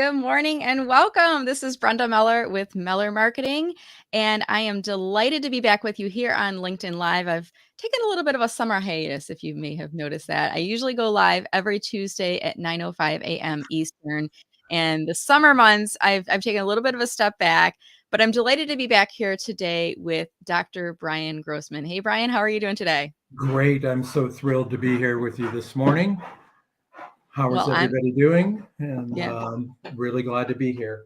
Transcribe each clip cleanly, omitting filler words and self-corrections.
Good morning and welcome. This is Brenda Meller with Meller Marketing, and I am delighted to be back with you here on LinkedIn Live. I've taken a little bit of a summer hiatus, if you may have noticed that. I usually go live every Tuesday at 9:05 a.m. Eastern, and the summer months, I've taken a little bit of a step back, but I'm delighted to be back here today with Dr. Brian Grossman. Hey, Brian, how are you doing today? Great. I'm so thrilled to be here with you this morning. How is Well, I'm everybody doing? And yeah. really glad to be here.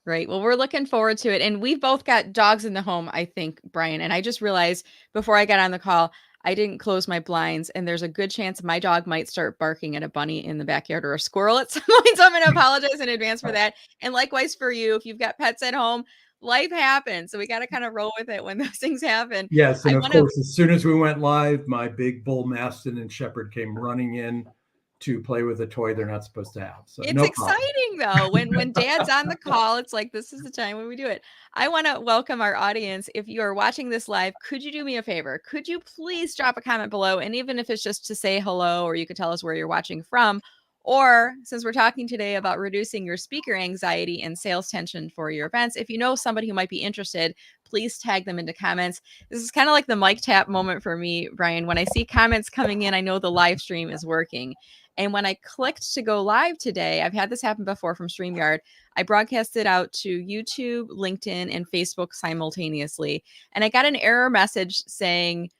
Great. Well, we're looking forward to it. And we've both got dogs in the home, I think, Brian. And I just realized before I got on the call, I didn't close my blinds. And there's a good chance my dog might start barking at a bunny in the backyard or a squirrel at some point. So I'm going to apologize in advance for that. And likewise for you, if you've got pets at home, life happens. So we got to kind of roll with it when those things happen. Yes, I and of want to course, as soon as we went live, my big bull Maston and Shepherd came running in to play with a toy they're not supposed to have. So It's no problem. exciting though. When dad's on the call, it's like this is the time when we do it. I want to welcome our audience. If you are watching this live, could you do me a favor? Could you please drop a comment below? And even if it's just to say hello, or you could tell us where you're watching from. Or since we're talking today about reducing your speaker anxiety and sales tension for your events, if you know somebody who might be interested, please tag them into comments. This is kind of like the mic tap moment for me, Brian. When I see comments coming in, I know the live stream is working. And when I clicked to go live today, I've had this happen before from StreamYard. I broadcasted out to YouTube, LinkedIn, and Facebook simultaneously. And I got an error message saying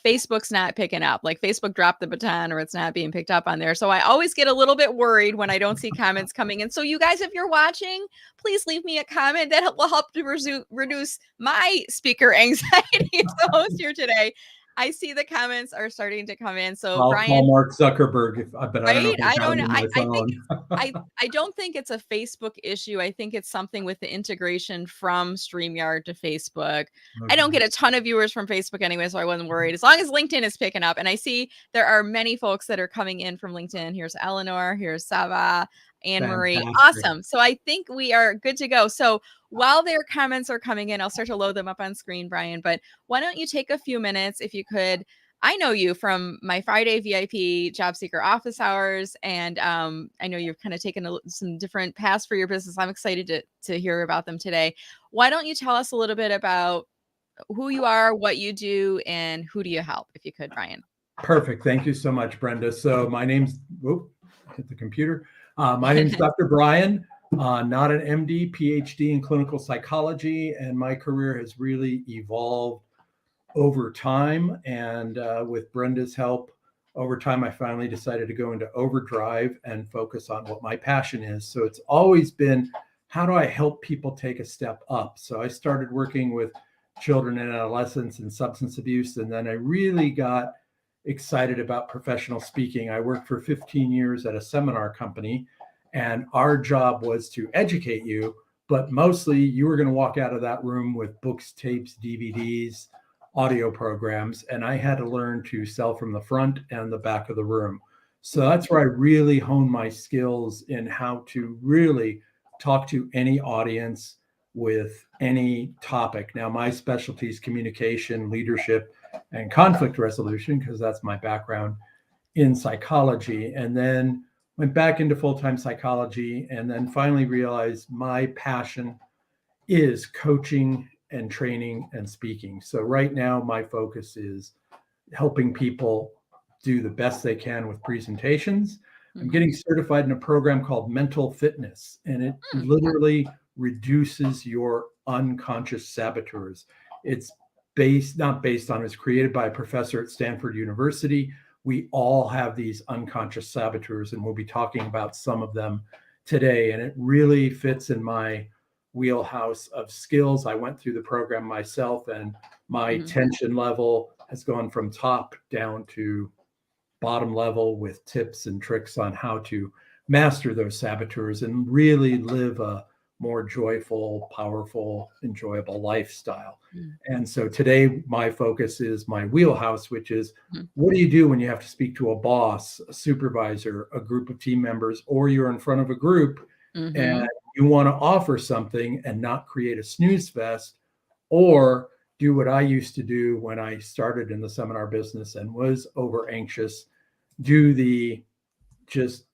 Facebook's not picking up. Like Facebook dropped the baton or it's not being picked up on there. So I always get a little bit worried when I don't see comments coming in. So you guys, if you're watching, please leave me a comment. That will help to reduce my speaker anxiety as the host here today. I see the comments are starting to come in. So I'll Brian, call Mark Zuckerberg, but I don't know right? if I I got don't him know. in my I think phone. I don't think it's a Facebook issue. I think it's something with the integration from StreamYard to Facebook. I don't Okay. get a ton of viewers from Facebook anyway, so I wasn't worried. As long as LinkedIn is picking up, and I see there are many folks that are coming in from LinkedIn. Here's Eleanor, here's Sava, Anne Marie. Fantastic. Awesome. So I think we are good to go. So while their comments are coming in, I'll start to load them up on screen, Brian. But why don't you take a few minutes if you could? I know you from my Friday VIP job seeker office hours, and I know you've kind of taken some different paths for your business. I'm excited to hear about them today. Why don't you tell us a little bit about who you are, what you do, and who do you help, if you could, Brian? Perfect. Thank you so much, Brenda. So my name's, hit the computer. My name's Dr. Brian, not an MD, PhD in clinical psychology, and my career has really evolved over time. And with Brenda's help, over time, I finally decided to go into overdrive and focus on what my passion is. So it's always been, how do I help people take a step up? So I started working with children and adolescents and substance abuse, and then I really got excited about professional speaking. I worked for 15 years at a seminar company, and our job was to educate you, but mostly you were going to walk out of that room with books, tapes, DVDs, audio programs, and I had to learn to sell from the front and the back of the room. So that's where I really honed my skills in how to really talk to any audience with any topic. Now, my specialty is communication, leadership, and conflict resolution, because that's my background in psychology. And then went back into full-time psychology, and then finally realized my passion is coaching and training and speaking. So right now my focus is helping people do the best they can with presentations. I'm getting certified in a program called mental fitness, and it literally reduces your unconscious saboteurs. It's not based on, it's created by a professor at Stanford University. We all have these unconscious saboteurs, and we'll be talking about some of them today. And it really fits in my wheelhouse of skills. I went through the program myself, and my tension level has gone from top down to bottom level with tips and tricks on how to master those saboteurs and really live a more joyful, powerful, enjoyable lifestyle. And so today my focus is my wheelhouse, which is what do you do when you have to speak to a boss, a supervisor, a group of team members, or you're in front of a group and you want to offer something and not create a snooze fest, or do what I used to do when I started in the seminar business and was over anxious, do the just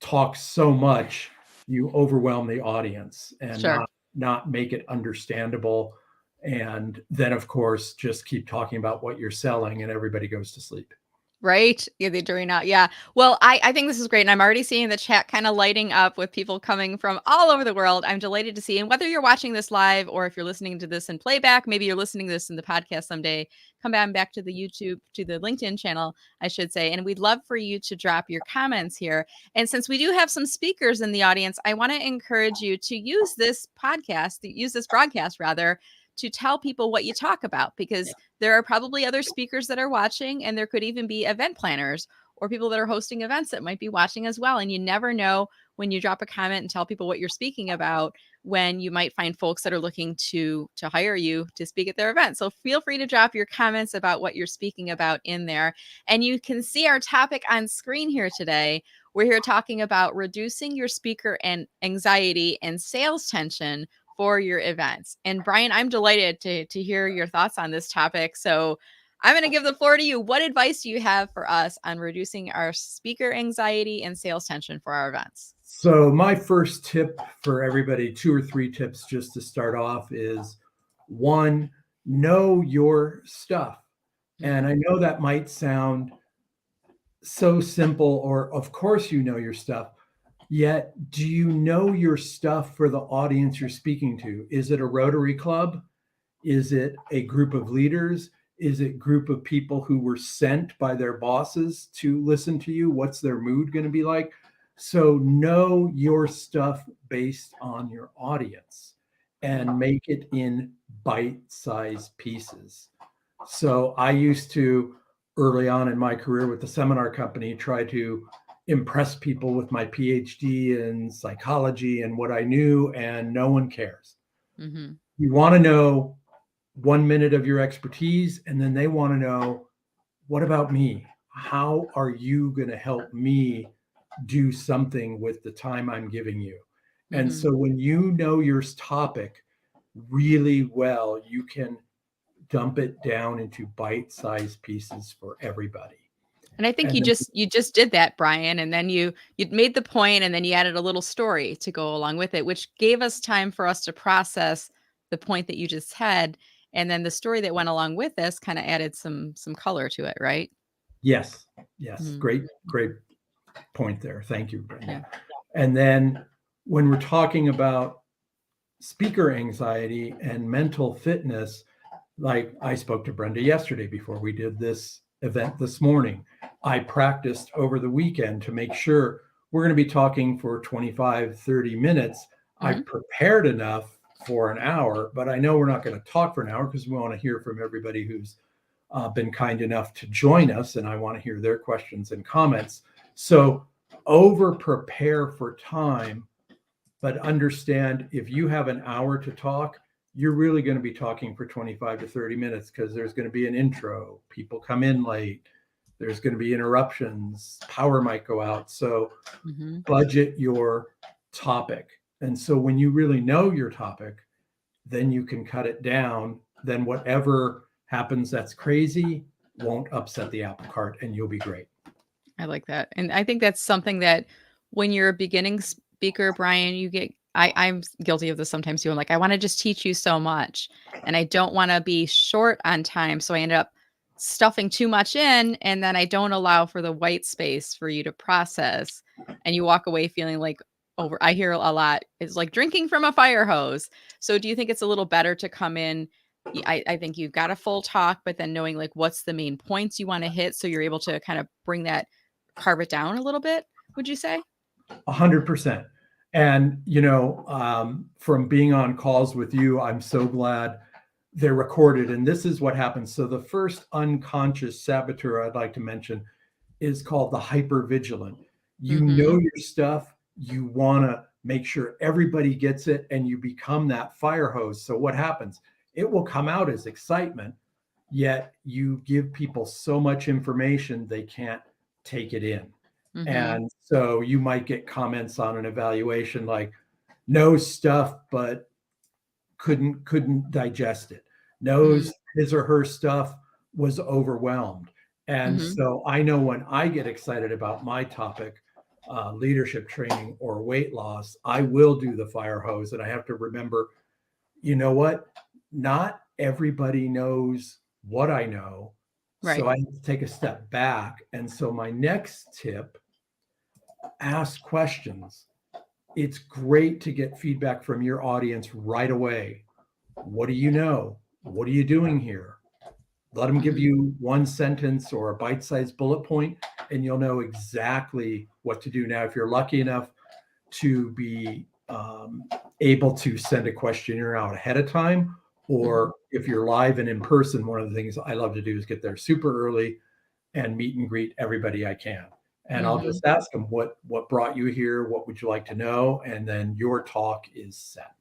talk so much you overwhelm the audience and Sure. not make it understandable. And then, of course, just keep talking about what you're selling and everybody goes to sleep. Right? Yeah, the jury not. Yeah. Well, I think this is great, and I'm already seeing the chat kinda lighting up with people coming from all over the world. I'm delighted to see, and whether you're watching this live or if you're listening to this in playback, maybe you're listening to this in the podcast someday, come back to the YouTube to the LinkedIn channel, I should say, and we'd love for you to drop your comments here. And since we do have some speakers in the audience, I wanna encourage you to use this broadcast rather, to tell people what you talk about, because there are probably other speakers that are watching, and there could even be event planners or people that are hosting events that might be watching as well. And you never know, when you drop a comment and tell people what you're speaking about, when you might find folks that are looking to hire you to speak at their event. So feel free to drop your comments about what you're speaking about in there. And you can see our topic on screen here today. We're here talking about reducing your speaker and anxiety and sales tension for your events. And Brian, I'm delighted to hear your thoughts on this topic. So I'm going to give the floor to you. What advice do you have for us on reducing our speaker anxiety and sales tension for our events? So my first tip for everybody, 2 or 3 tips just to start off, is one, know your stuff. And I know that might sound so simple, or of course you know your stuff. Yet, do you know your stuff for the audience you're speaking to? Is it a Rotary Club? Is it a group of leaders? Is it a group of people who were sent by their bosses to listen to you? What's their mood going to be like? So know your stuff based on your audience and make it in bite-sized pieces. So I used to, early on in my career with the seminar company, try to impress people with my PhD in psychology and what I knew, and no one cares. Mm-hmm. You want to know 1 minute of your expertise, and then they want to know, what about me? How are you going to help me do something with the time I'm giving you? And so when you know your topic really well, you can dump it down into bite-sized pieces for everybody. And I think And you just did that, Brian, and then you made the point, and then you added a little story to go along with it, which gave us time for us to process the point that you just had, and then the story that went along with this kind of added some color to it, right? yes, Mhm. great point there. Thank you, Brenda. Yeah. And then when we're talking about speaker anxiety and mental fitness, like I spoke to Brenda yesterday before we did this event this morning. I practiced over the weekend to make sure we're going to be talking for 25, 30 minutes. I prepared enough for an hour, but I know we're not going to talk for an hour because we want to hear from everybody who's been kind enough to join us, and I want to hear their questions and comments. So over prepare for time, but understand if you have an hour to talk, you're really going to be talking for 25 to 30 minutes because there's going to be an intro, people come in late, there's going to be interruptions, power might go out. So budget your topic. And so when you really know your topic, then you can cut it down. Then whatever happens that's crazy won't upset the apple cart, and you'll be great. I like that. And I think that's something that when you're a beginning speaker, Brian, I'm guilty of this sometimes too. I'm like, I want to just teach you so much, and I don't want to be short on time. So I end up stuffing too much in, and then I don't allow for the white space for you to process. And you walk away feeling like I hear a lot, it's like drinking from a fire hose. So do you think it's a little better to come in? I think you've got a full talk, but then knowing like what's the main points you want to hit, so you're able to kind of carve it down a little bit, would you say? 100%. And, from being on calls with you, I'm so glad they're recorded. And this is what happens. So the first unconscious saboteur I'd like to mention is called the hypervigilant. You know your stuff. You want to make sure everybody gets it, and you become that fire hose. So what happens? It will come out as excitement, yet you give people so much information they can't take it in. And so you might get comments on an evaluation like, knows stuff but couldn't digest it, knows his or her stuff, was overwhelmed. And so I know when I get excited about my topic, leadership training or weight loss, I will do the fire hose. And I have to remember, you know what? Not everybody knows what I know. Right. So I have to take a step back. And so my next tip, ask questions. It's great to get feedback from your audience right away. What do you know? What are you doing here? Let them give you one sentence or a bite-sized bullet point, and you'll know exactly what to do. Now, if you're lucky enough to be able to send a questionnaire out ahead of time, or if you're live and in person, one of the things I love to do is get there super early and meet and greet everybody I can. And I'll just ask them, what brought you here? What would you like to know? And then your talk is set.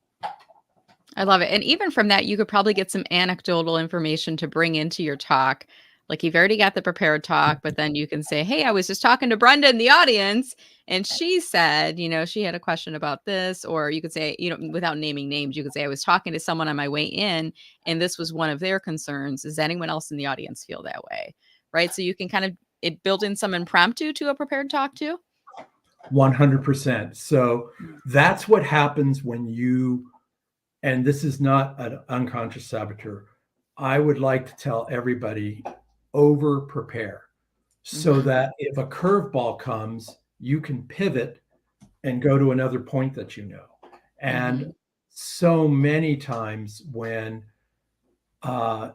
I love it. And even from that, you could probably get some anecdotal information to bring into your talk. Like you've already got the prepared talk, but then you can say, hey, I was just talking to Brenda in the audience, and she said, she had a question about this. Or you could say, without naming names, you could say, I was talking to someone on my way in, and this was one of their concerns. Does anyone else in the audience feel that way? Right. So you can kind of build in some impromptu to a prepared talk too. 100%. So that's what happens when you, and this is not an unconscious saboteur. I would like to tell everybody, over prepare so that if a curveball comes, you can pivot and go to another point that you know. And so many times when,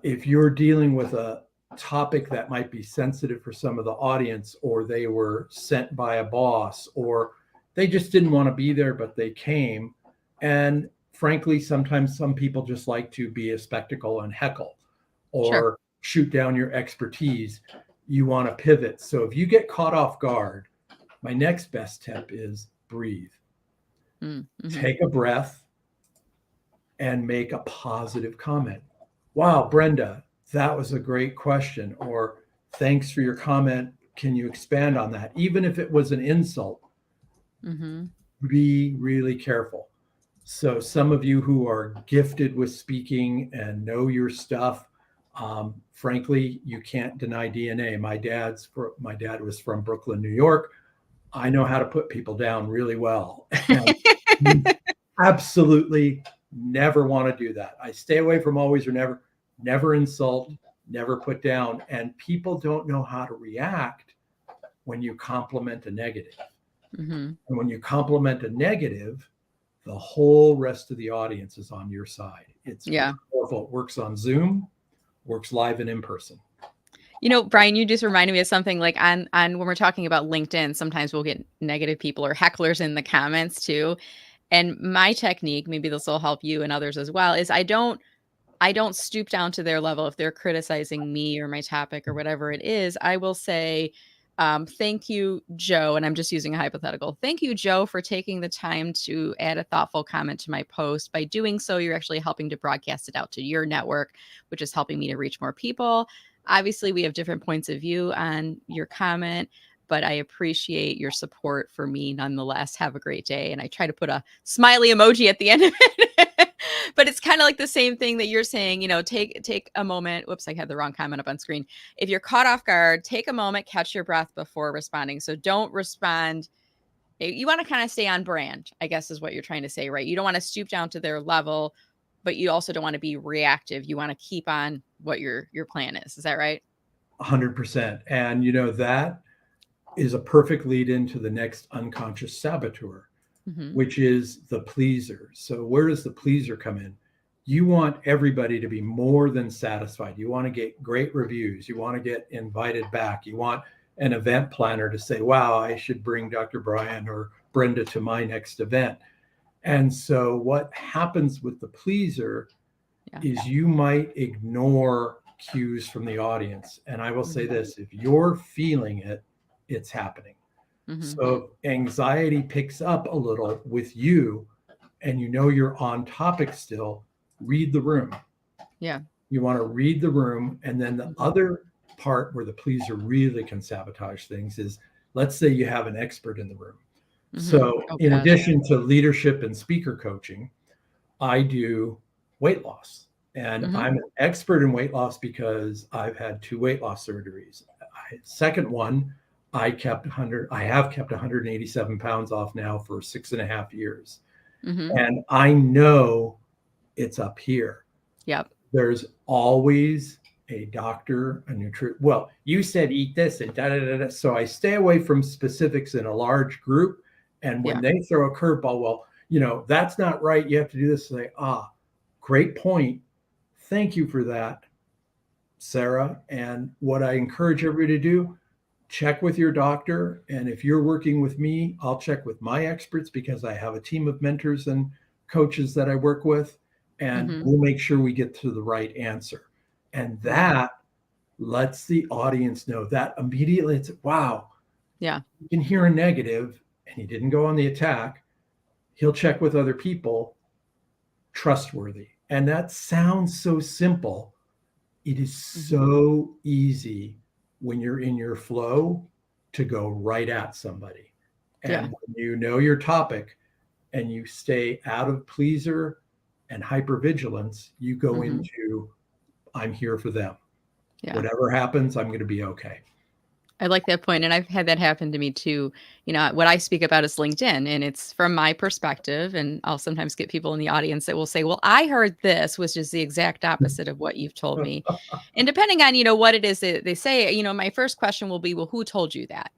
if you're dealing with a topic that might be sensitive for some of the audience, or they were sent by a boss, or they just didn't want to be there, but they came. And frankly, sometimes some people just like to be a spectacle and heckle or shoot down your expertise. You want to pivot. So if you get caught off guard, my next best tip is breathe. Take a breath and make a positive comment. Wow, Brenda, that was a great question. Or thanks for your comment. Can you expand on that? Even if it was an insult, be really careful. So some of you who are gifted with speaking and know your stuff, frankly, you can't deny DNA. My dad was from Brooklyn, New York. I know how to put people down really well. And absolutely never want to do that. I stay away from always or never, never insult, never put down. And people don't know how to react when you compliment a negative. And when you compliment a negative, the whole rest of the audience is on your side. It's powerful. It works on Zoom, works live and in person. Brian, you just reminded me of something like on when we're talking about LinkedIn, sometimes we'll get negative people or hecklers in the comments too. And my technique, maybe this will help you and others as well, is I don't stoop down to their level. If they're criticizing me or my topic or whatever it is, I will say, thank you, Joe. And I'm just using a hypothetical. Thank you, Joe, for taking the time to add a thoughtful comment to my post. By doing so, you're actually helping to broadcast it out to your network, which is helping me to reach more people. Obviously, we have different points of view on your comment, but I appreciate your support for me nonetheless. Have a great day. And I try to put a smiley emoji at the end of it. But it's kind of like the same thing that you're saying, take a moment. Whoops, I had the wrong comment up on screen. If you're caught off guard, take a moment, catch your breath before responding. So don't respond. You want to kind of stay on brand, I guess is what you're trying to say, right? You don't want to stoop down to their level, but you also don't want to be reactive. You want to keep on what your plan is. Is that right? 100%. And that is a perfect lead into the next unconscious saboteur, which is the pleaser. So where does the pleaser come in? You want everybody to be more than satisfied. You want to get great reviews. You want to get invited back. You want an event planner to say, wow, I should bring Dr. Brian or Brenda to my next event. And so what happens with the pleaser is you might ignore cues from the audience. And I will say this, if you're feeling it, it's happening. So anxiety picks up a little with you and you're on topic still, read the room. You want to read the room. And then the other part where the pleaser really can sabotage things is, let's say you have an expert in the room. So in addition to leadership and speaker coaching, I do weight loss. And I'm an expert in weight loss because I've had 2 weight loss surgeries. Second one, I have kept 187 pounds off now for 6.5 years. Mm-hmm. And I know it's up here. Yep. There's always a doctor, a nutrition. Well, you said eat this and da da da da. So I stay away from specifics in a large group. And when Yeah. they throw a curveball, well, that's not right. You have to do this. Say, great point. Thank you for that, Sarah. And what I encourage everybody to do, check with your doctor. And if you're working with me, I'll check with my experts because I have a team of mentors and coaches that I work with. And Mm-hmm. we'll make sure we get to the right answer. And that lets the audience know that immediately it's, wow, Yeah. you can hear a negative and he didn't go on the attack. He'll check with other people, trustworthy. And that sounds so simple. It is so easy when you're in your flow to go right at somebody. And when you know your topic and you stay out of pleaser and hypervigilance, you go into, I'm here for them. Yeah. Whatever happens, I'm going to be okay. I like that point. And I've had that happen to me too. What I speak about is LinkedIn, and it's from my perspective. And I'll sometimes get people in the audience that will say, well, I heard this, which is the exact opposite of what you've told me. And depending on, what it is that they say, my first question will be, well, who told you that?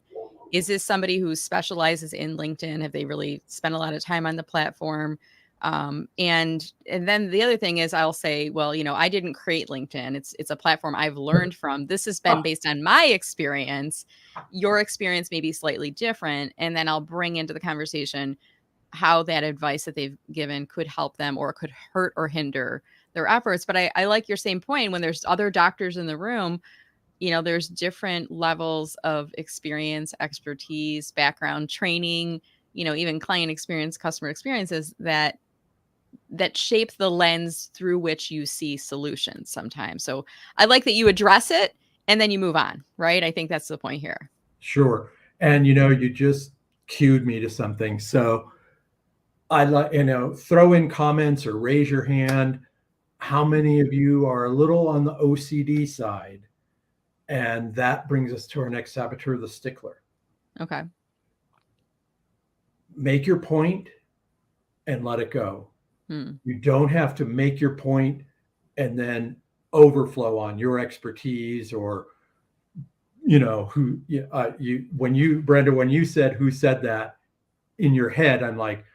Is this somebody who specializes in LinkedIn? Have they really spent a lot of time on the platform? And then the other thing is I'll say, well, I didn't create LinkedIn. It's a platform I've learned from. This has been based on my experience. Your experience may be slightly different. And then I'll bring into the conversation how that advice that they've given could help them or could hurt or hinder their efforts. But I like your same point. When there's other doctors in the room, there's different levels of experience, expertise, background, training, even client experience, customer experiences that shape the lens through which you see solutions sometimes. So I like that you address it and then you move on, right? I think that's the point here. Sure. And, you just cued me to something. So I like, throw in comments or raise your hand. How many of you are a little on the OCD side? And that brings us to our next saboteur, the stickler. Okay. Make your point and let it go. You don't have to make your point and then overflow on your expertise or, Brenda, when you said who said that in your head, I'm like,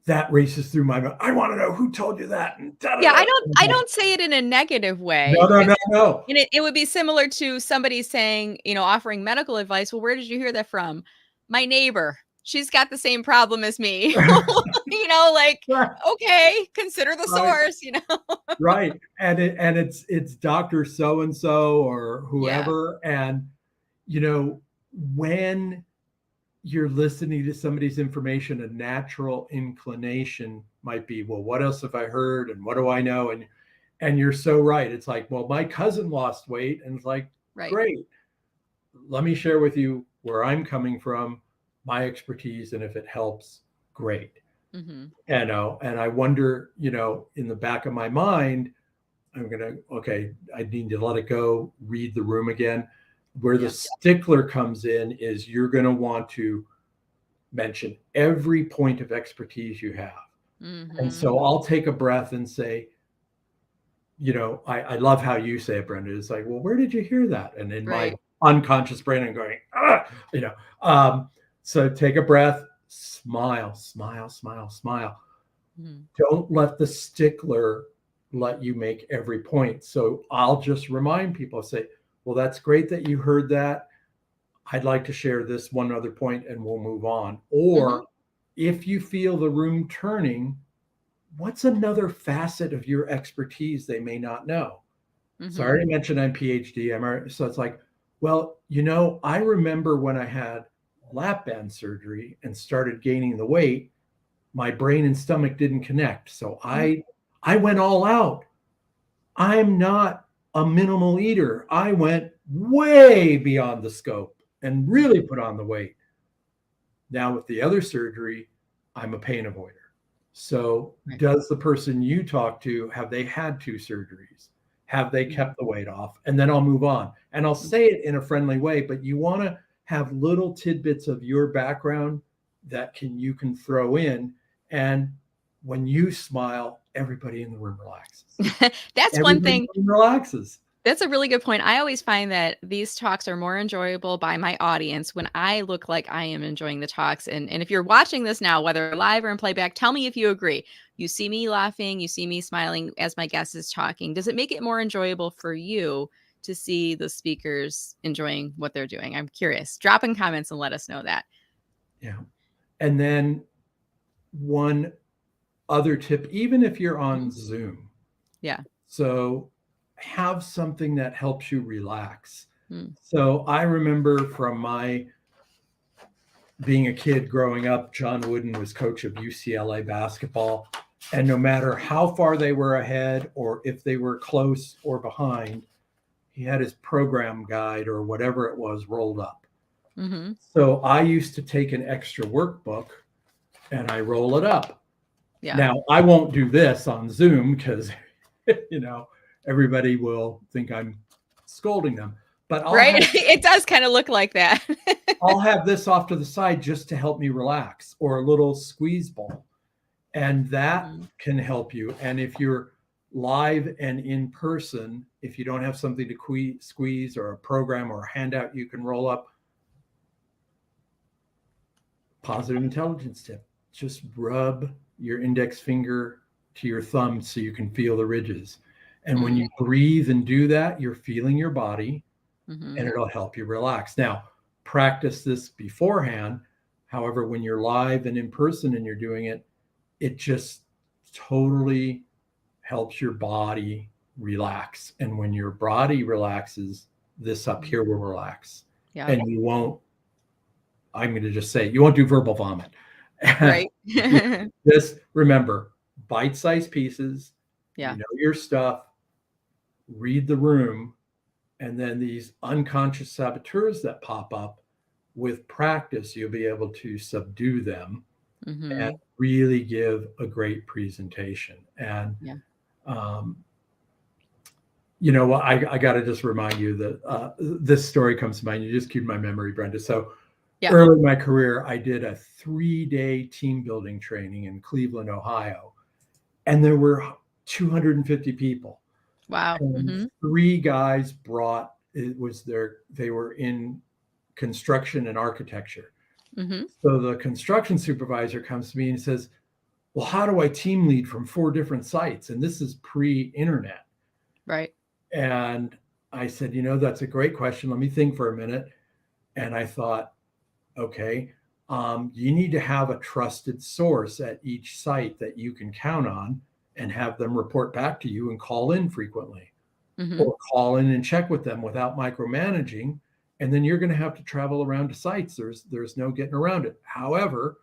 that races through my mind. I want to know who told you that. And yeah, I don't say it in a negative way. No. And it would be similar to somebody saying, offering medical advice. Well, where did you hear that from? My neighbor. She's got the same problem as me. Okay, consider the source, Right. And it's Dr. So-and-so or whoever. Yeah. And, when you're listening to somebody's information, a natural inclination might be, well, what else have I heard? And what do I know? And you're so right. It's like, well, my cousin lost weight. And it's like, great. Let me share with you where I'm coming from, my expertise. And if it helps, great. And I wonder, in the back of my mind, I need to let it go, read the room again. Where the stickler comes in is you're going to want to mention every point of expertise you have. And so I'll take a breath and say, I love how you say it, Brenda. It's like, well, where did you hear that? And in my unconscious brain, I'm going, so take a breath, smile. Don't let the stickler let you make every point. So I'll just remind people, say, well, that's great that you heard that. I'd like to share this one other point and we'll move on. Or if you feel the room turning, what's another facet of your expertise they may not know? So I already mentioned I'm PhD. So it's like, well, I remember when I had lap band surgery and started gaining the weight, my brain and stomach didn't connect. So I went all out. I'm not a minimal eater. I went way beyond the scope and really put on the weight. Now with the other surgery, I'm a pain avoider. So does the person you talk to, have they had 2 surgeries? Have they kept the weight off? And then I'll move on. And I'll say it in a friendly way, but you want to have little tidbits of your background that you can throw in. And when you smile, everybody in the room relaxes. That's one Everybody in thing. the room relaxes. That's a really good point. I always find that these talks are more enjoyable by my audience when I look like I am enjoying the talks. And if you're watching this now, whether live or in playback, tell me if you agree. You see me laughing, you see me smiling as my guest is talking. Does it make it more enjoyable for you to see the speakers enjoying what they're doing? I'm curious. Drop in comments and let us know that. Yeah. And then one other tip, even if you're on Zoom, Yeah. so have something that helps you relax. Mm. So I remember from my being a kid growing up, John Wooden was coach of UCLA basketball. And no matter how far they were ahead or if they were close or behind, he had his program guide or whatever it was rolled up. Mm-hmm. So I used to take an extra workbook and I roll it up. Yeah. Now, I won't do this on Zoom because, everybody will think I'm scolding them. But Right? It does kind of look like that. I'll have this off to the side just to help me relax, or a little squeeze ball. And that can help you. And if you're live and in person, if you don't have something to squeeze or a program or a handout you can roll up, positive intelligence tip, just rub your index finger to your thumb so you can feel the ridges. And when you breathe and do that, you're feeling your body and it'll help you relax. Now, practice this beforehand. However, when you're live and in person and you're doing it, it just totally helps your body relax. And when your body relaxes, this up here will relax. Yeah. And you won't, I'm going to just say, you won't do verbal vomit. Right. Just remember, bite-sized pieces, Yeah. you know your stuff, read the room, and then these unconscious saboteurs that pop up, with practice, you'll be able to subdue them and really give a great presentation. And, I got to just remind you that this story comes to mind. You just cued my memory, Brenda. So early in my career, I did a 3-day team building training in Cleveland, Ohio, and there were 250 people. Wow. And 3 guys they were in construction and architecture. So the construction supervisor comes to me and says, well, how do I team lead from 4 different sites? And this is pre-internet. Right. And I said, that's a great question. Let me think for a minute. And I thought, okay, you need to have a trusted source at each site that you can count on and have them report back to you and call in frequently, or call in and check with them without micromanaging. And then you're going to have to travel around to sites. There's no getting around it. However,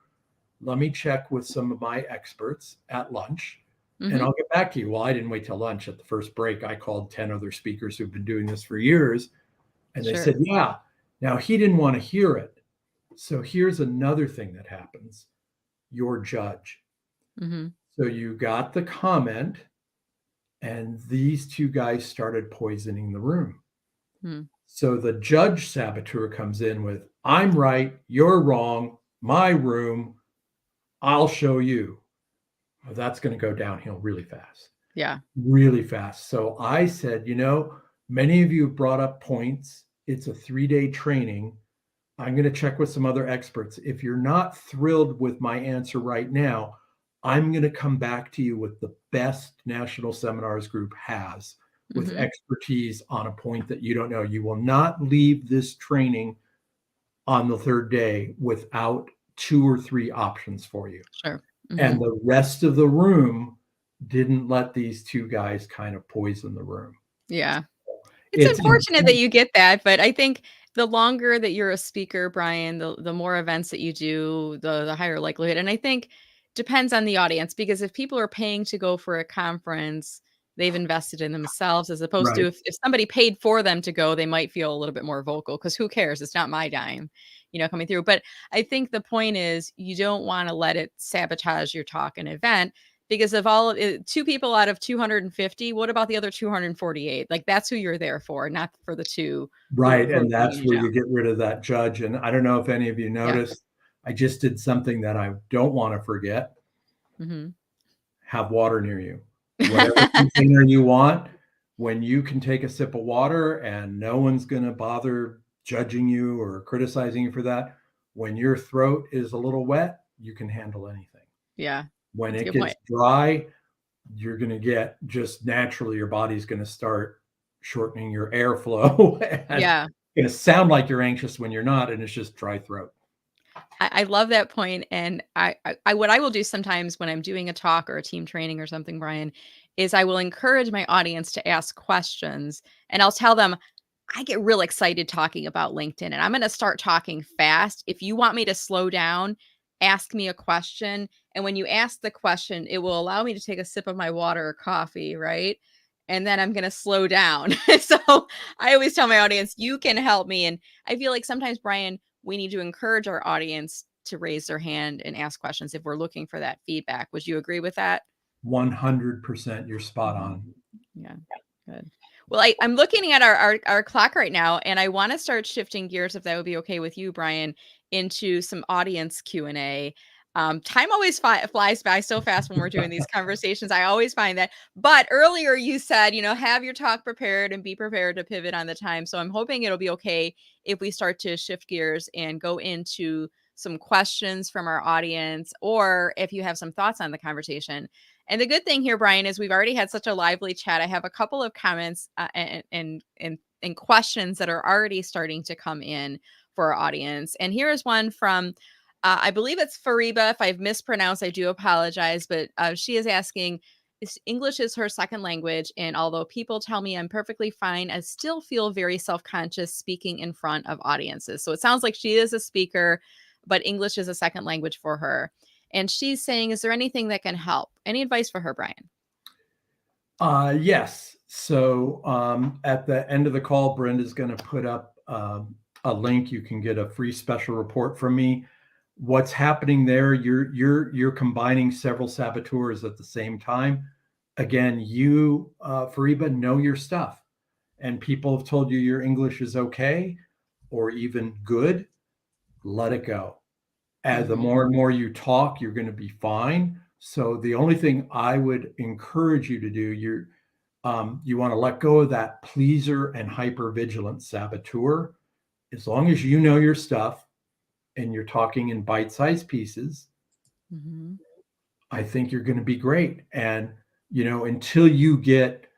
let me check with some of my experts at lunch and I'll get back to you. Well, I didn't wait till lunch. At the first break, I called 10 other speakers who've been doing this for years. And they said, yeah. Now, he didn't want to hear it. So here's another thing that happens. Your judge. So you got the comment, and these 2 guys started poisoning the room. So the judge saboteur comes in with, I'm right, you're wrong, my room, I'll show you. Well, that's going to go downhill really fast. Yeah. Really fast. So I said, many of you have brought up points. It's a 3-day training. I'm going to check with some other experts. If you're not thrilled with my answer right now, I'm going to come back to you with the best National Seminars Group has, with expertise on a point that you don't know. You will not leave this training on the 3rd day without 2 or 3 options for you. Sure. And the rest of the room didn't let these 2 guys kind of poison the room. Yeah. It's unfortunate that you get that, but I think the longer that you're a speaker, Brian, the more events that you do, the higher likelihood. And I think depends on the audience, because if people are paying to go for a conference, they've invested in themselves, as opposed to if somebody paid for them to go, they might feel a little bit more vocal, because who cares? It's not my dime, coming through. But I think the point is, you don't want to let it sabotage your talk and event. Because of two people out of 250, what about the other 248? Like, that's who you're there for, not for the two Right, who are and putting that's you where down. you get rid of that judge, and I don't know if any of you Yeah. noticed, I just did something that I don't wanna forget. Mhm. Have water near you. Whatever container you want, when you can take a sip of water and no one's gonna bother judging you or criticizing you for that, when your throat is a little wet, you can handle anything. Yeah, When that's a it good point. gets dry, you're gonna get just naturally, your body's gonna start shortening your airflow, and Yeah. gonna sound like you're anxious when you're not, and it's just dry throat. I love that point, and I what I will do sometimes when I'm doing a talk or a team training or something, Brian, is I will encourage my audience to ask questions, and I'll tell them, "I get real excited talking about LinkedIn, and I'm gonna start talking fast. If you want me to slow down, ask me a question, and when you ask the question, it will allow me to take a sip of my water or coffee, right? And then I'm gonna slow down." So, I always tell my audience, "You can help me," and I feel like sometimes, Brian, we need to encourage our audience to raise their hand and ask questions if we're looking for that feedback. Would you agree with that? 100%, you're spot Mhm. on. Yeah, good. Well, I'm looking at our clock right now, and I want to start shifting gears, if that would be okay with you, Brian, into some audience Q&A. Time always flies by so fast when we're doing these conversations. I always find that. But earlier you said, have your talk prepared and be prepared to pivot on the time. So I'm hoping it'll be okay if we start to shift gears and go into some questions from our audience, or if you have some thoughts on the conversation. And the good thing here, Brian, is we've already had such a lively chat. I have a couple of comments and questions that are already starting to come in for our audience. And here is one from, I believe it's Fariba. If I've mispronounced, I do apologize. But she is asking, English is her second language. And although people tell me I'm perfectly fine, I still feel very self conscious speaking in front of audiences. So it sounds like she is a speaker, but English is a second language for her. And she's saying, is there anything that can help? Any advice for her, Brian? Yes. So at the end of the call, Brenda's going to put up a link. You can get a free special report from me. What's happening there? You're combining several saboteurs at the same time. Again, you, Fariba, know your stuff, and people have told you your English is okay or even good. Let it go. As the Mhm. more and more you talk, you're going to be fine. So the only thing I would encourage you to do, you want to let go of that pleaser and hypervigilant saboteur. As long as you know your stuff and you're talking in bite-sized pieces, Mhm. I think you're going to be great. And until you get,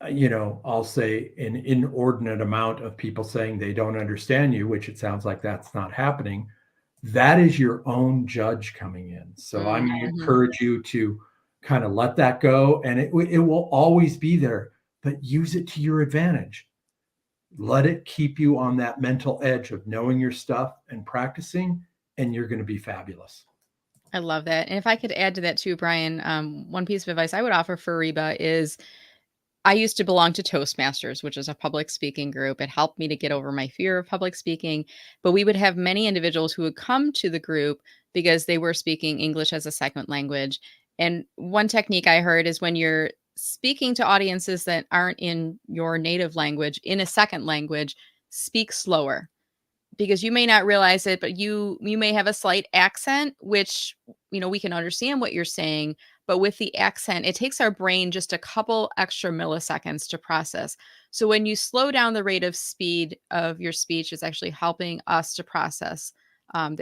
I'll say an inordinate amount of people saying they don't understand you, which it sounds like that's not happening. That is your own judge coming in. So I'm going to Mhm. encourage you to kind of let that go, and it will always be there, but use it to your advantage. Let it keep you on that mental edge of knowing your stuff and practicing, and you're going to be fabulous. I love that. And if I could add to that too, Brian, one piece of advice I would offer for Reba is I used to belong to Toastmasters, which is a public speaking group. It helped me to get over my fear of public speaking. But we would have many individuals who would come to the group because they were speaking English as a second language. And one technique I heard is when you're speaking to audiences that aren't in your native language, in a second language, speak slower, because you may not realize it, but you may have a slight accent, which, we can understand what you're saying, but with the accent, it takes our brain just a couple extra milliseconds to process. So when you slow down the rate of speed of your speech, it's actually helping us to process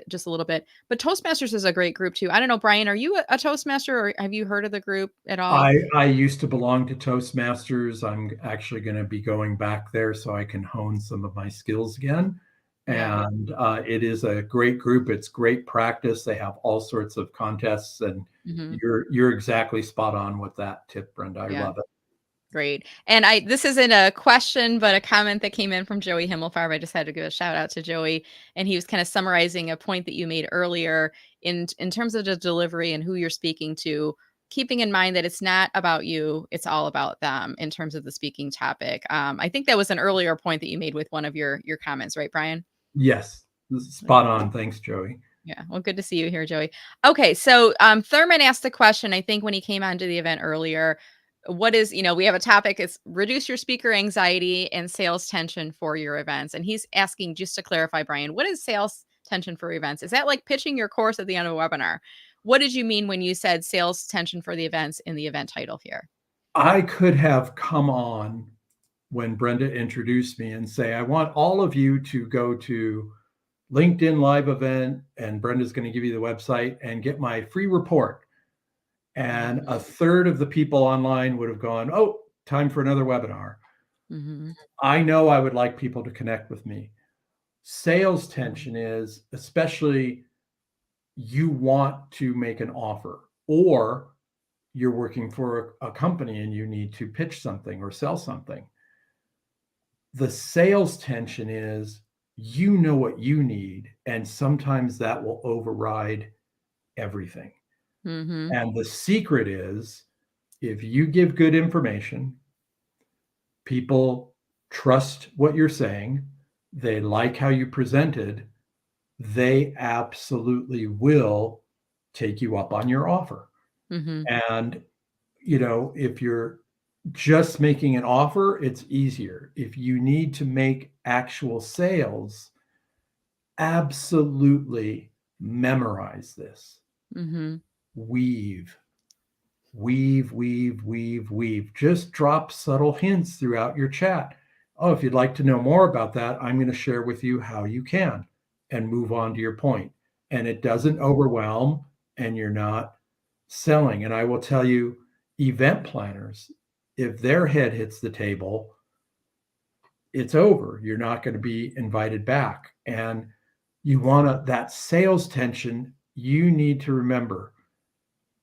just a little bit. But Toastmasters is a great group too. I don't know, Brian, are you a Toastmaster, or have you heard of the group at all? I used to belong to Toastmasters. I'm actually going to be going back there so I can hone some of my skills again. Yeah. And it is a great group. It's great practice. They have all sorts of contests, and Hmm. you're exactly spot on with that tip, Brenda. I Yeah. love it. Great. And this isn't a question, but a comment that came in from Joey Himmelfarb. I just had to give a shout out to Joey. And he was kind of summarizing a point that you made earlier in terms of the delivery and who you're speaking to, keeping in mind that it's not about you, it's all about them in terms of the speaking topic. I think that was an earlier point that you made with one of your comments, right, Brian? Yes, spot on. Thanks, Joey. Yeah. Well, good to see you here, Joey. Okay. So Thurman asked the question, I think, when he came onto the event earlier. What is, we have a topic, it's reduce your speaker anxiety and sales tension for your events. And he's asking, just to clarify, Brian, what is sales tension for events? Is that like pitching your course at the end of a webinar? What did you mean when you said sales tension for the events in the event title here? I could have come on when Brenda introduced me and say, I want all of you to go to LinkedIn live event, and Brenda's going to give you the website and get my free report. And a third of the people online would have gone, oh, time for another webinar. Mm-hmm. I know I would like people to connect with me. Sales tension is, especially, you want to make an offer, or you're working for a company and you need to pitch something or sell something. The sales tension is, you know what you need, and sometimes that will override everything. Mm-hmm. And the secret is, if you give good information, people trust what you're saying, they like how you presented, they absolutely will take you up on your offer. Mm-hmm. And, if you're just making an offer, it's easier. If you need to make actual sales, absolutely memorize this. Mm-hmm. Weave, weave, weave, weave, weave. Just drop subtle hints throughout your chat. Oh, if you'd like to know more about that, I'm going to share with you how you can, and move on to your point. And it doesn't overwhelm, and you're not selling. And I will tell you, event planners, if their head hits the table, it's over. You're not going to be invited back. And you want that sales tension, you need to remember,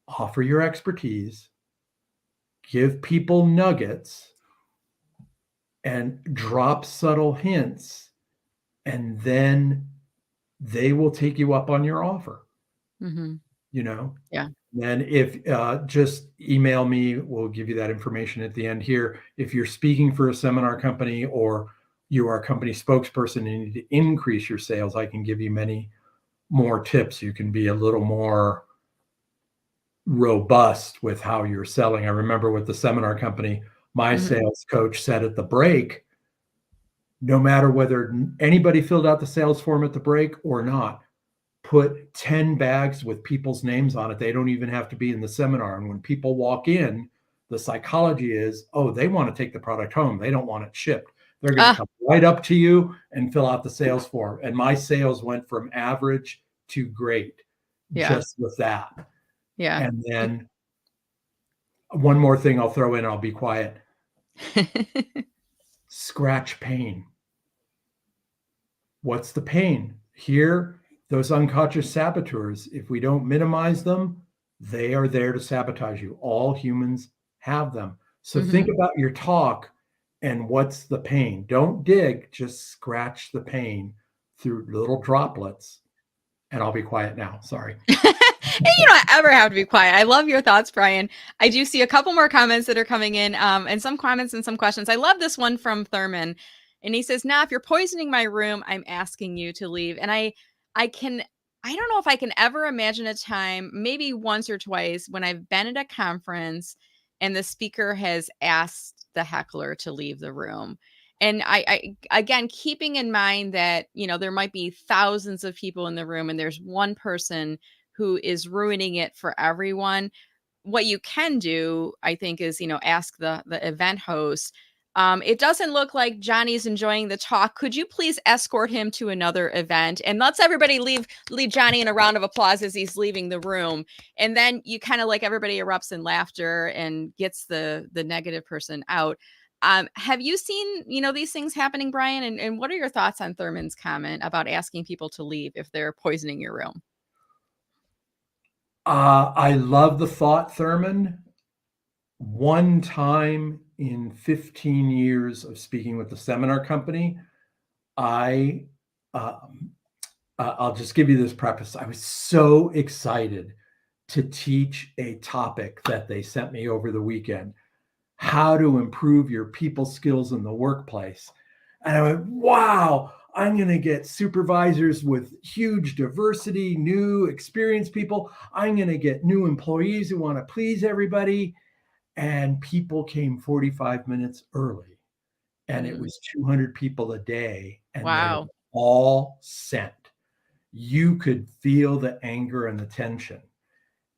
offer your expertise, give people nuggets, and drop subtle hints, and then they will take you up on your offer. Mm-hmm. Yeah. And if just email me, we'll give you that information at the end here. If you're speaking for a seminar company, or you are a company spokesperson and you need to increase your sales, I can give you many more tips. You can be a little more robust with how you're selling. I remember with the seminar company, my Mm-hmm. sales coach said at the break, no matter whether anybody filled out the sales form at the break or not, put 10 bags with people's names on it. They don't even have to be in the seminar. And when people walk in, the psychology is, oh, they want to take the product home. They don't want it shipped. They're going to come right up to you and fill out the sales form. And my sales went from average to great, Yeah. just with that. Yeah. And then one more thing I'll throw in, I'll be quiet. Scratch pain. What's the pain? Here, those unconscious saboteurs, if we don't minimize them, they are there to sabotage you. All humans have them. So think about your talk and what's the pain. Don't dig, just scratch the pain through little droplets. And I'll be quiet now. Sorry. You don't ever have to be quiet. I love your thoughts, Brian. I do see a couple more comments that are coming in, and some comments and some questions. I love this one from Thurman, and he says, "Now, if you're poisoning my room, I'm asking you to leave." And I don't know if I can ever imagine a time, maybe once or twice, when I've been at a conference and the speaker has asked the heckler to leave the room. And I again, keeping in mind that there might be thousands of people in the room, and there's one person who is ruining it for everyone. What you can do, I think, is, ask the event host, it doesn't look like Johnny's enjoying the talk. Could you please escort him to another event? And let's everybody leave Johnny in a round of applause as he's leaving the room. And then you kind of, like, everybody erupts in laughter and gets the negative person out. Have you seen, these things happening, Brian? And what are your thoughts on Thurman's comment about asking people to leave if they're poisoning your room? I love the thought, Thurman. One time in 15 years of speaking with the seminar company, I, I'll just give you this preface. I was so excited to teach a topic that they sent me over the weekend, how to improve your people skills in the workplace. And I went, wow, I'm going to get supervisors with huge diversity, new experienced people. I'm going to get new employees who want to please everybody. And people came 45 minutes early, and it Mm. was 200 people a day, and they were Wow. all sent. You could feel the anger and the tension.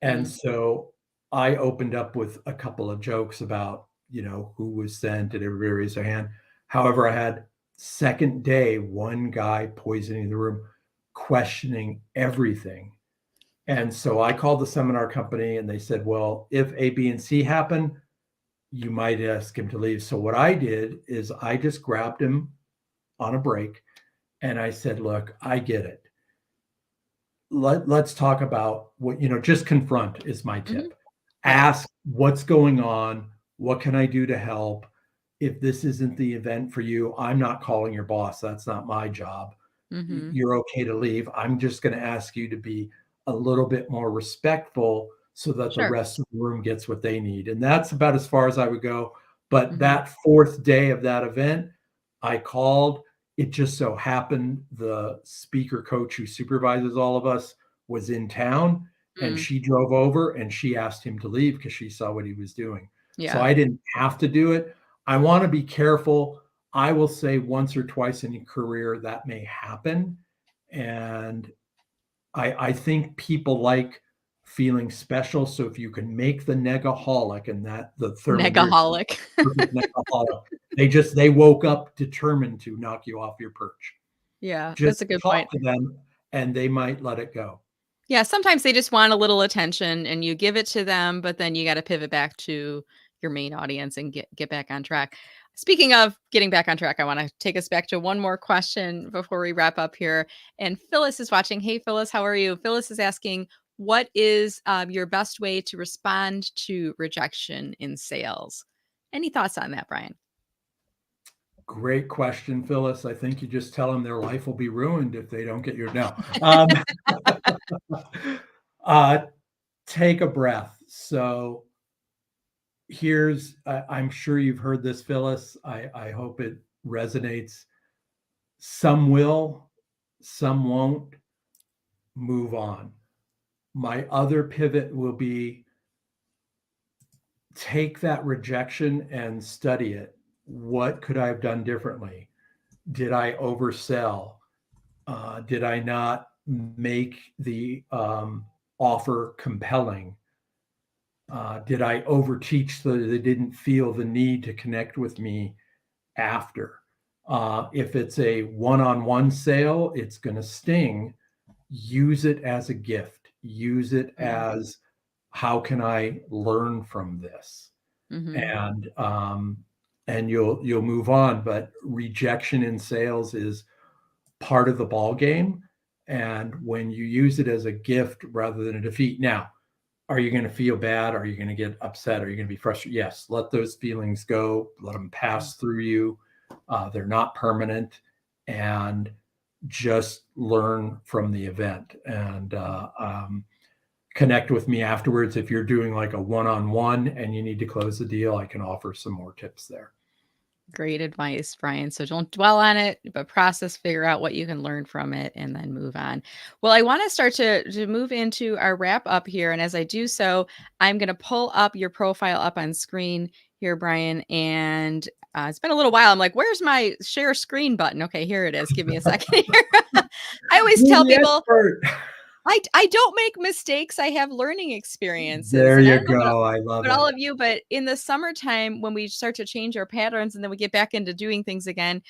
And Mm. so I opened up with a couple of jokes about, who was sent, and everybody raised their hand. However, I had second day, one guy poisoning the room, questioning everything. And so I called the seminar company and they said, well, if A, B, and C happen, you might ask him to leave. So what I did is I just grabbed him on a break and I said, look, I get it. Let's talk about what, just confront is my Mhm. tip. Right. Ask what's going on. What can I do to help? If this isn't the event for you, I'm not calling your boss. That's not my job. Mhm. You're okay to leave. I'm just going to ask you to be a little bit more respectful so that the Sure. rest of the room gets what they need. And that's about as far as I would go. But Mhm. that fourth day of that event, I called. It just so happened the speaker coach who supervises all of us was in town, and Mm. she drove over and she asked him to leave because she saw what he was doing. So Yeah. I didn't have to do it. I want to be careful. I will say once or twice in your career that may happen. And I think people like feeling special. So if you can make the negaholic, and that the thermometer Negaholic. perfect negaholic, they woke up determined to knock you off your perch. Yeah, Just that's a good talk point. to them and they might let it go. Yeah, sometimes they just want a little attention and you give it to them, but then you gotta pivot back to your main audience and get back on track. Speaking of getting back on track, I wanna take us back to one more question before we wrap up here, and Phyllis is watching. Hey, Phyllis, how are you? Phyllis is asking, "What is, your best way to respond to rejection in sales?" Any thoughts on that, Brian? Great question, Phyllis. I think you just tell them their life will be ruined if they don't get your no. Um, uh, take a breath. So I'm sure you've heard this, Phyllis. I hope it resonates. Some will, some won't. Move on. My other pivot will be take that rejection and study it. What could I have done differently? Did I oversell? Did I not make the offer compelling? Did I overteach so that they didn't feel the need to connect with me after? If it's a one-on-one sale, it's going to sting. Use it as a gift. Use it Mm, as how can I learn from this? mhm, And you'll move on. But rejection in sales is part of the ball game. And when you use it as a gift rather than a defeat, now, are you going to feel bad? Are you going to get upset? Are you going to be frustrated? Yes, let those feelings go. Let them mm, pass through you. They're not permanent. And just learn from the event and mm. connect with me afterwards. If you're doing like a one on one and you need to close the deal, I can offer some more tips there. Great advice, Brian. So don't dwell on it, but process, figure out what you can learn from it, and then move on. Well, I want to start to move into our wrap up here, and as I do so, I'm going to pull up your profile up on screen here, Brian. And it's been a little while. I'm like, where's my share screen button? Okay, here it is. Give me a second here. I always You're tell the people expert. I don't make mistakes, I have learning experiences, There and I you don't know go. I love about all it. of you, but in the summertime, when we start to change our patterns and then we get back into doing things again,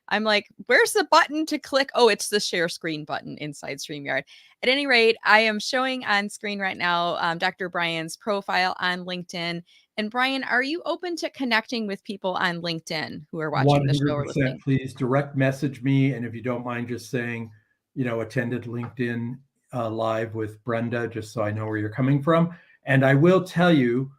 I'm like, "Where's the button to click?" Oh, it's the share screen button inside StreamYard. At any rate, I am showing on screen right now, Dr. Brian's profile on LinkedIn. And Brian, are you open to connecting with people on LinkedIn who are watching the show or 100%. listening? Please direct message me. And if you don't mind just saying, attended LinkedIn live with Brenda, just so I know where you're coming from. And I will tell you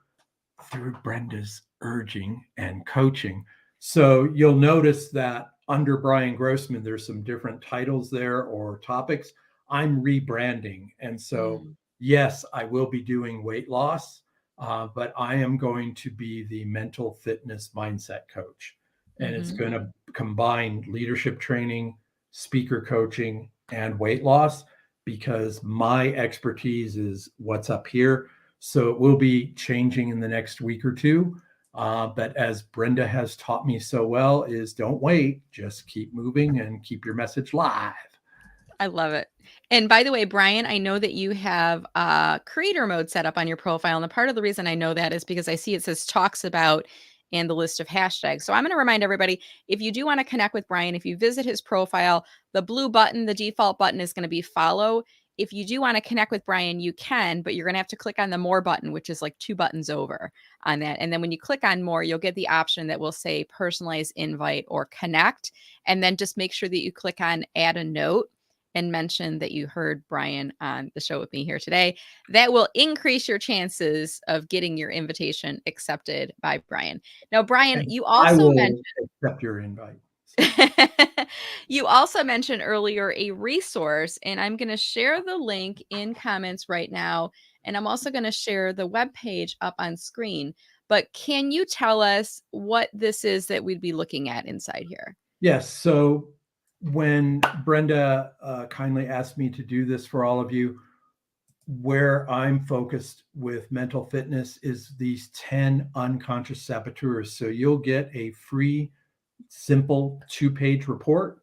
through Brenda's urging and coaching. So you'll notice that under Brian Grossman, there's some different titles there or topics. I'm rebranding. And so, Mm, yes, I will be doing weight loss, but I am going to be the mental fitness mindset coach. And it's mhm, going to combine leadership training, speaker coaching, and weight loss, because my expertise is what's up here. So it will be changing in the next week or two. But as Brenda has taught me so well, is don't wait, just keep moving and keep your message live. I love it. And by the way, Brian, I know that you have creator mode set up on your profile. And the part of the reason I know that is because I see it says talks about and the list of hashtags. So I'm going to remind everybody, if you do want to connect with Brian, if you visit his profile, the blue button, the default button is going to be follow. If you do want to connect with Brian, you can, but you're going to have to click on the more button, which is like 2 buttons over on that. And then when you click on more, you'll get the option that will say personalized invite or connect. And then just make sure that you click on add a note and mention that you heard Brian on the show with me here today. That will increase your chances of getting your invitation accepted by Brian. Now, Brian, And you I also will mentioned accept your invite. you also mentioned earlier a resource, and I'm going to share the link in comments right now. And I'm also going to share the webpage up on screen. But can you tell us what this is that we'd be looking at inside here? Yes. So when Brenda kindly asked me to do this for all of you, where I'm focused with mental fitness is these 10 unconscious saboteurs. So you'll get a free, simple 2-page report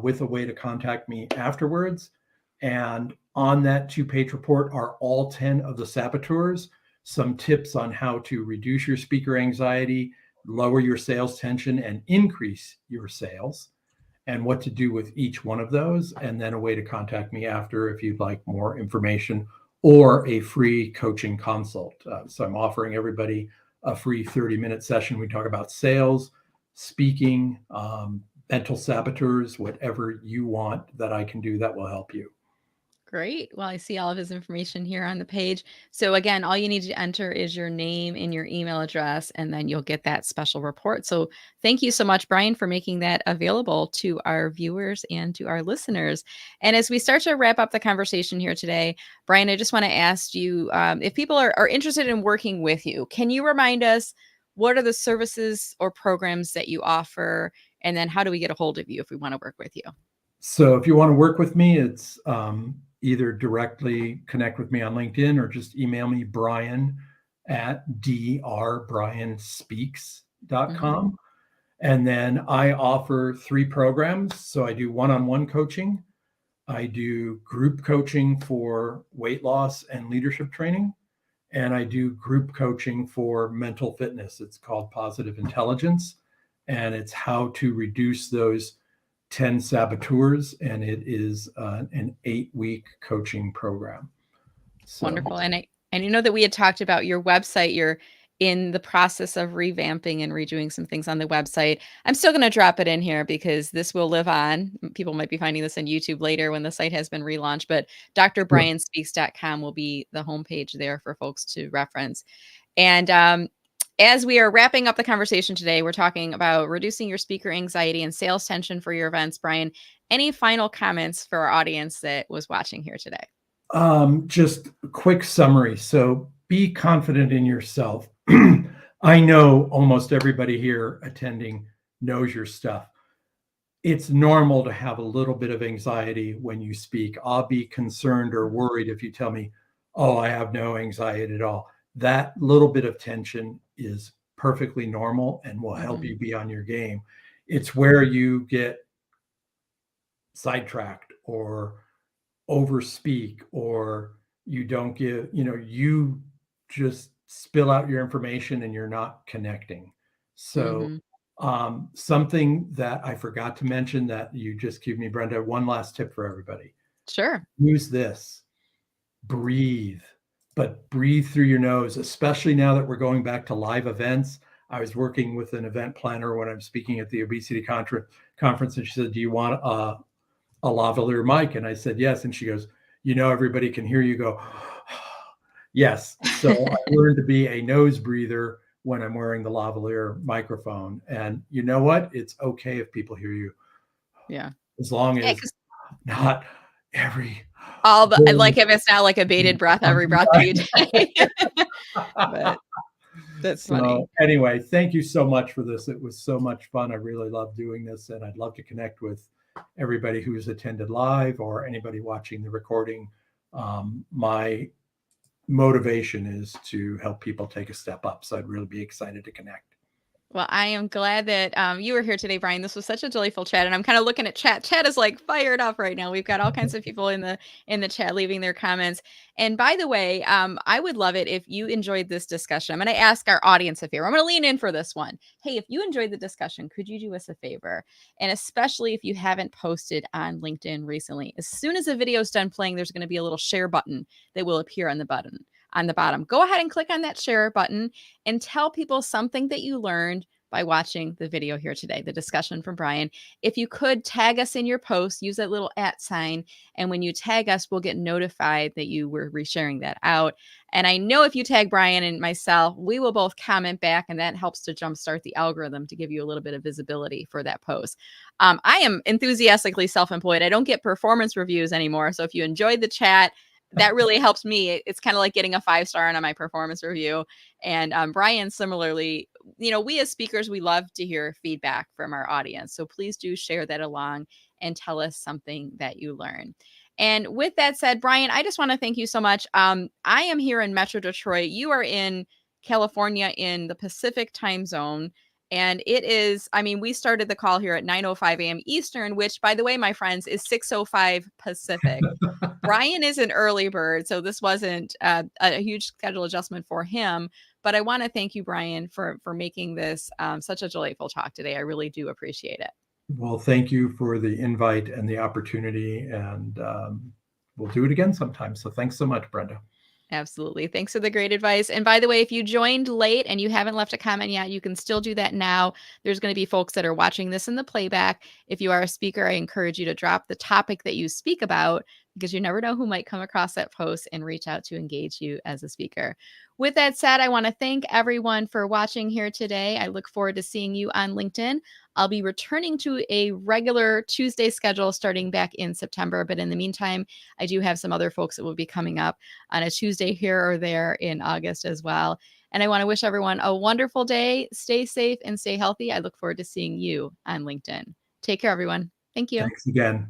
with a way to contact me afterwards. And on that 2-page report are all 10 of the saboteurs, some tips on how to reduce your speaker anxiety, lower your sales tension, and increase your sales, and what to do with each one of those, and then a way to contact me after if you'd like more information or a free coaching consult. So I'm offering everybody a free 30-minute session. We talk about sales, speaking, mental saboteurs, whatever you want that I can do that will help you. Great. Well, I see all of his information here on the page. So again, all you need to enter is your name and your email address, and then you'll get that special report. So thank you so much, Brian, for making that available to our viewers and to our listeners. And as we start to wrap up the conversation here today, Brian, I just want to ask you, if people are interested in working with you, can you remind us what are the services or programs that you offer? And then how do we get a hold of you if we want to work with you? So if you want to work with me, it's either directly connect with me on LinkedIn or just email me, brian@drbrianspeaks.com. And then I offer 3 programs. So I do one-on-one coaching. I do group coaching for weight loss and leadership training. And I do group coaching for mental fitness. It's called Positive Intelligence. And it's how to reduce those 10 saboteurs, and it is an 8-week coaching program. So. Wonderful. And you know that we had talked about your website. You're in the process of revamping and redoing some things on the website. I'm still going to drop it in here because this will live on. People might be finding this on YouTube later when the site has been relaunched, but drbrianspeaks.com will be the homepage there for folks to reference. And as we are wrapping up the conversation today, we're talking about reducing your speaker anxiety and sales tension for your events. Brian, any final comments for our audience that was watching here today? Just a quick summary. So be confident in yourself. I know almost everybody here attending knows your stuff. It's normal to have a little bit of anxiety when you speak. I'll be concerned or worried if you tell me, oh, I have no anxiety at all. That little bit of tension is perfectly normal and will help you be on your game. It's where you get sidetracked or overspeak, or you don't give, you just spill out your information and you're not connecting. So something that I forgot to mention that you just gave me, Brenda, one last tip for everybody. Sure. Use this. Breathe, but breathe through your nose, especially now that we're going back to live events. I was working with an event planner when I'm speaking at the obesity conference, and she said, do you want a lavalier mic? And I said, yes. And she goes, everybody can hear you go, yes. So I learned to be a nose breather when I'm wearing the lavalier microphone. And you know what? It's okay if people hear you. Yeah. As long as not every. Like if it's not like a bated breath, every breath that you take. But that's funny. Anyway, thank you so much for this. It was so much fun. I really love doing this, and I'd love to connect with everybody who's attended live or anybody watching the recording. My motivation is to help people take a step up. So I'd really be excited to connect. Well, I am glad that you were here today, Brian. This was such a joyful chat, and I'm kind of looking at chat. Chat is like fired up right now. We've got all kinds of people in the chat leaving their comments. And by the way, I would love it if you enjoyed this discussion. I'm going to ask our audience a favor. I'm going to lean in for this one. Hey, if you enjoyed the discussion, could you do us a favor? And especially if you haven't posted on LinkedIn recently, as soon as the video is done playing, there's going to be a little share button that will appear on the bottom. Go ahead and click on that share button and tell people something that you learned by watching the video here today, the discussion from Brian. If you could tag us in your post, use that little @ sign. And when you tag us, we'll get notified that you were resharing that out. And I know if you tag Brian and myself, we will both comment back, and that helps to jumpstart the algorithm to give you a little bit of visibility for that post. I am enthusiastically self-employed. I don't get performance reviews anymore. So if you enjoyed the chat, that really helps me. It's kind of like getting a 5-star on my performance review. And Brian, similarly, we as speakers, we love to hear feedback from our audience. So please do share that along and tell us something that you learn. And with that said, Brian, I just want to thank you so much. I am here in Metro Detroit. You are in California in the Pacific time zone. And it is, we started the call here at 9:05 a.m. Eastern, which, by the way, my friends, is 6:05 Pacific. Brian is an early bird, so this wasn't a huge schedule adjustment for him. But I want to thank you, Brian, for making this such a delightful talk today. I really do appreciate it. Well, thank you for the invite and the opportunity, and we'll do it again sometime. So thanks so much, Brenda. Absolutely. Thanks for the great advice. And by the way, if you joined late and you haven't left a comment yet, you can still do that now. There's going to be folks that are watching this in the playback. If you are a speaker, I encourage you to drop the topic that you speak about, because you never know who might come across that post and reach out to engage you as a speaker. With that said, I want to thank everyone for watching here today. I look forward to seeing you on LinkedIn. I'll be returning to a regular Tuesday schedule starting back in September. But in the meantime, I do have some other folks that will be coming up on a Tuesday here or there in August as well. And I want to wish everyone a wonderful day. Stay safe and stay healthy. I look forward to seeing you on LinkedIn. Take care, everyone. Thank you. Thanks again.